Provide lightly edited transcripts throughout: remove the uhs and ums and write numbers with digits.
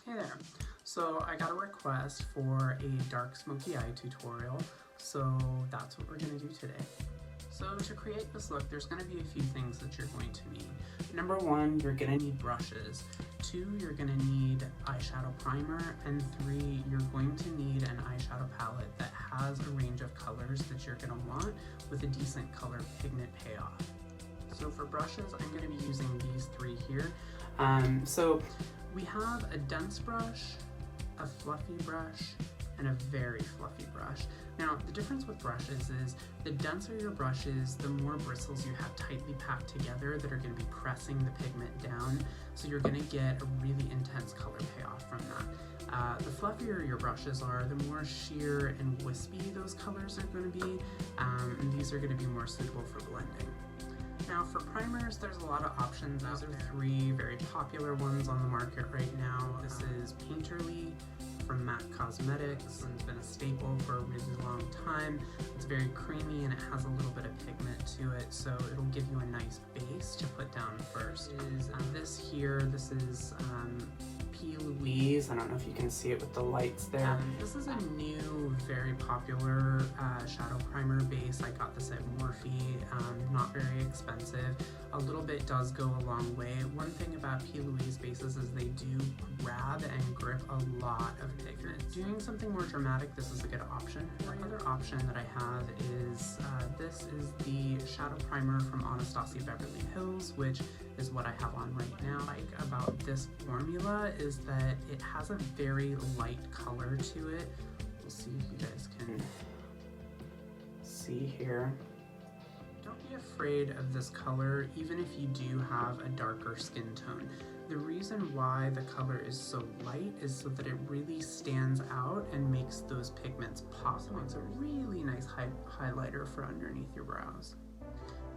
Hey there. So I got a request for a dark smoky eye tutorial, so that's what we're going to do today. So to create this look, there's going to be a few things that you're going to need. Number one, you're going to need brushes. Two, you're going to need eyeshadow primer. And three, you're going to need an eyeshadow palette that has a range of colors that you're going to want with a decent color pigment payoff. So for brushes, I'm going to be using these three here. So we have a dense brush, a fluffy brush, and a very fluffy brush. Now, the difference with brushes is the denser your brush is, the more bristles you have tightly packed together that are going to be pressing the pigment down, so you're going to get a really intense color payoff from that. The fluffier your brushes are, the more sheer and wispy those colors are going to be, and these are going to be more suitable for blending. Now for primers, there's a lot of options. Those are three very popular ones on the market right now. This is Painterly from MAC Cosmetics, and it's been a staple for a really long time. It's very creamy and it has a little bit of pigment to it, so it'll give you a nice base to put down first. This is P. Louise. I don't know if you can see it with the lights there. This is a new, very popular shadow primer base. I got this at Morphe, not very expensive. A little bit does go a long way. One thing about P. Louise bases is they do grab and grip a lot of pigment. Doing something more dramatic, this is a good option. The other option that I have is, this is the shadow primer from Anastasia Beverly Hills, which is what I have on right now. What I like about this formula is that it has a very light color to it. We'll see if you guys can see here. Don't be afraid of this color, even if you do have a darker skin tone. The reason why the color is so light is so that it really stands out and makes those pigments pop. So it's a really nice highlighter for underneath your brows.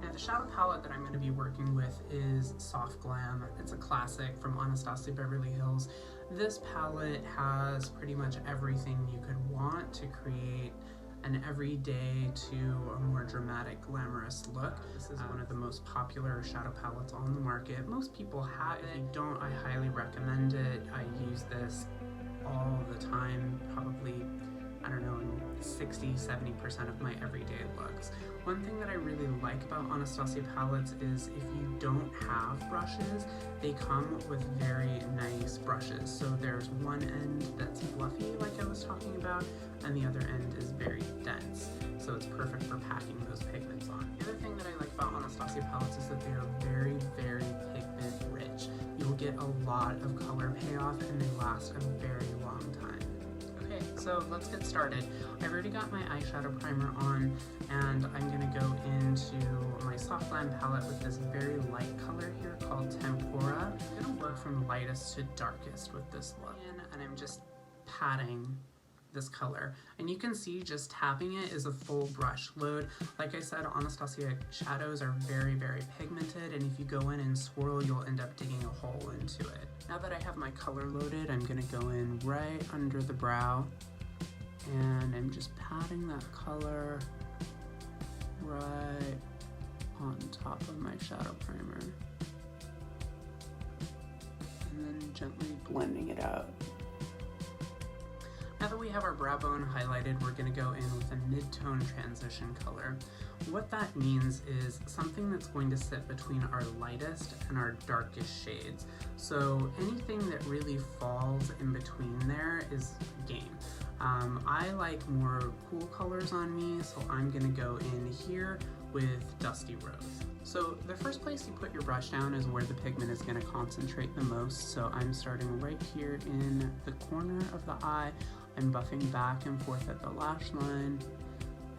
Now the shadow palette that I'm going to be working with is Soft Glam. It's a classic from Anastasia Beverly Hills. This palette has pretty much everything you could want to create an everyday to a more dramatic, glamorous look. This is one of the most popular shadow palettes on the market. Most people have it. If you don't, I highly recommend it. I use this all the time, probably, I don't know, 60-70% of my everyday looks. One thing that I really like about Anastasia palettes is if you don't have brushes, they come with very nice brushes. So there's one end that's fluffy, like I was talking about, and the other end is very dense. So it's perfect for packing those pigments on. The other thing that I like about Anastasia palettes is that they are very, very pigment rich. You'll get a lot of color payoff and they last a very long time. Okay, so let's get started. I've already got my eyeshadow primer on, and I'm going to go into my Soft Glam palette with this very light color here called Tempura. I'm going to work from lightest to darkest with this look. And I'm just patting this color, and you can see just tapping it is a full brush load. Like I said, Anastasia shadows are very, very pigmented, and if you go in and swirl, you'll end up digging a hole into it. Now that I have my color loaded, I'm gonna go in right under the brow, and I'm just patting that color right on top of my shadow primer, and then gently blending it out. Now that we have our brow bone highlighted, we're going to go in with a mid-tone transition color. What that means is something that's going to sit between our lightest and our darkest shades. So anything that really falls in between there is game. I like more cool colors on me, so I'm going to go in here with Dusty Rose. So the first place you put your brush down is where the pigment is going to concentrate the most. So I'm starting right here in the corner of the eye. I'm buffing back and forth at the lash line,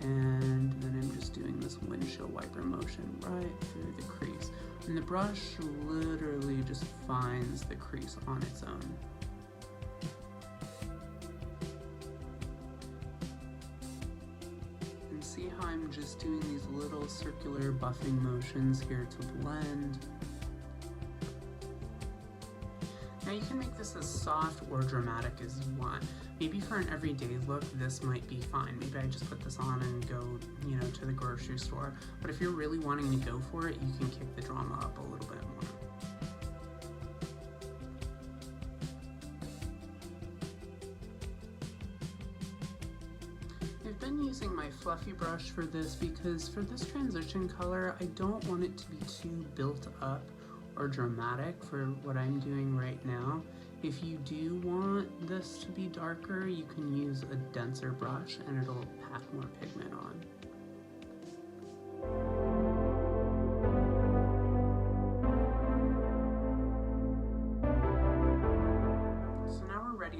and then I'm just doing this windshield wiper motion right through the crease. And the brush literally just finds the crease on its own. And see how I'm just doing these little circular buffing motions here to blend. Now you can make this as soft or dramatic as you want. Maybe for an everyday look, this might be fine. Maybe I just put this on and go, to the grocery store. But if you're really wanting to go for it, you can kick the drama up a little bit more. I'm using my fluffy brush for this because for this transition color, I don't want it to be too built up or dramatic for what I'm doing right now. If you do want this to be darker, you can use a denser brush and it'll pack more pigment on.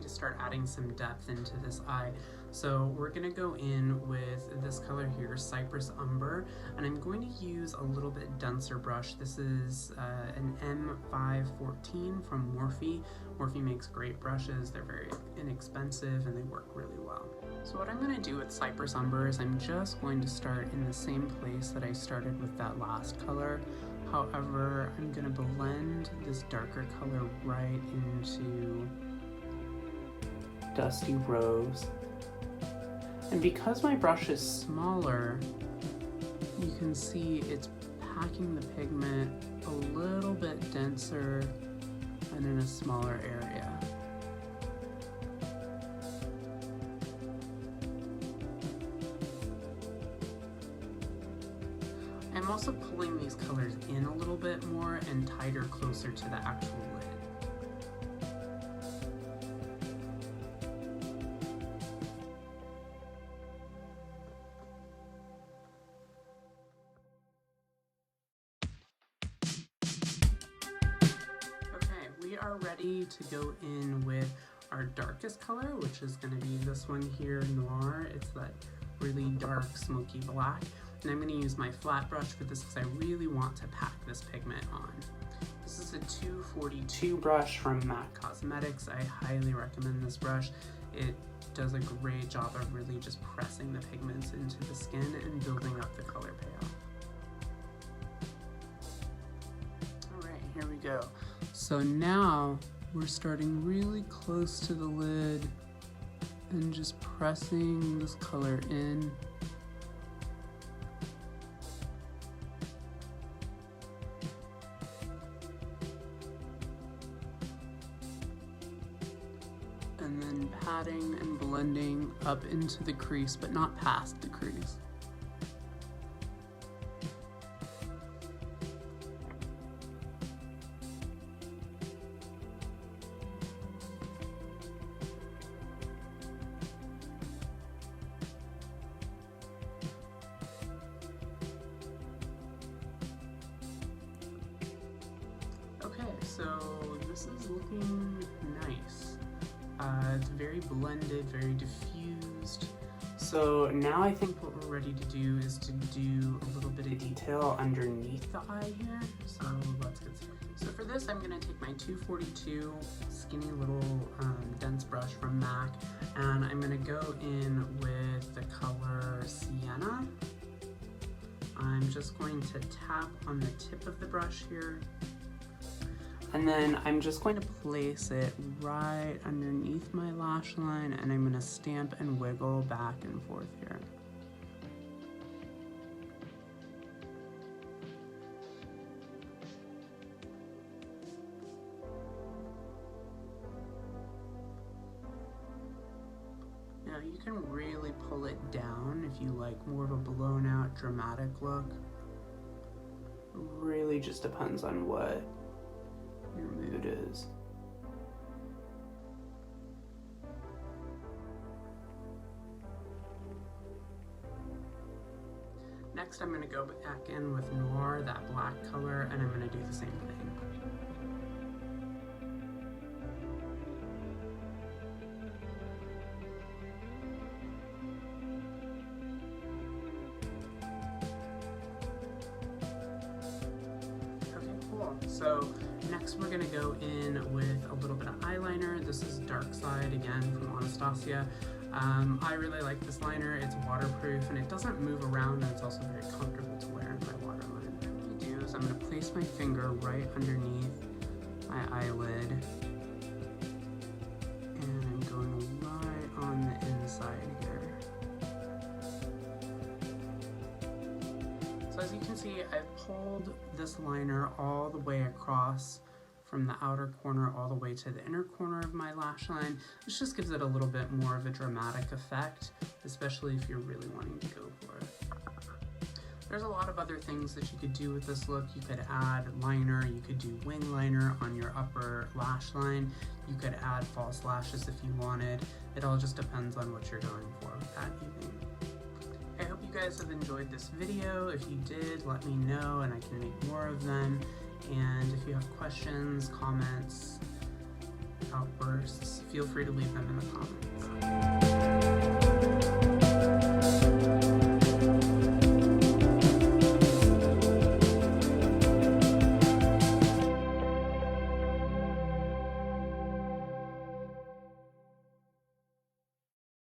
To start adding some depth into this eye. So we're going to go in with this color here, Cypress Umber, and I'm going to use a little bit denser brush. This is an M514 from Morphe. Morphe makes great brushes. They're very inexpensive and they work really well. So what I'm going to do with Cypress Umber is I'm just going to start in the same place that I started with that last color. However, I'm going to blend this darker color right into Dusty Rose. And because my brush is smaller, you can see it's packing the pigment a little bit denser and in a smaller area. I'm also pulling these colors in a little bit more and tighter closer to the actual lid. We are ready to go in with our darkest color, which is going to be this one here, Noir. It's that really dark smoky black. And I'm going to use my flat brush for this because I really want to pack this pigment on. This is a 242 brush from MAC Cosmetics. I highly recommend this brush. It does a great job of really just pressing the pigments into the skin and building up the color payoff. Alright, here we go. So now we're starting really close to the lid and just pressing this color in. And then patting and blending up into the crease, but not past the crease. Okay, so this is looking nice. It's very blended, very diffused. So now I think what we're ready to do is to do a little bit of detail underneath the eye here. So let's get started. So for this, I'm going to take my 242 skinny little dense brush from MAC, and I'm going to go in with the color Sienna. I'm just going to tap on the tip of the brush here. And then I'm just going to place it right underneath my lash line, and I'm going to stamp and wiggle back and forth here. Now you can really pull it down if you like more of a blown out dramatic look. Really just depends on what your mood is. Next, I'm going to go back in with Noir, that black color, and I'm going to do the same thing. Okay, cool. So next we're going to go in with a little bit of eyeliner. This is Dark Side again from Anastasia. I really like this liner. It's waterproof and it doesn't move around, and it's also very comfortable to wear in my waterline. What I'm going to do is I'm going to place my finger right underneath my eyelid, and I'm going right on the inside here. So as you can see, I've pulled this liner all the way across from the outer corner all the way to the inner corner of my lash line. This just gives it a little bit more of a dramatic effect, especially if you're really wanting to go for it. There's a lot of other things that you could do with this look. You could add liner, you could do wing liner on your upper lash line, you could add false lashes if you wanted. It all just depends on what you're going for that evening. I hope you guys have enjoyed this video. If you did, let me know and I can make more of them. And if you have questions, comments, outbursts, feel free to leave them in the comments.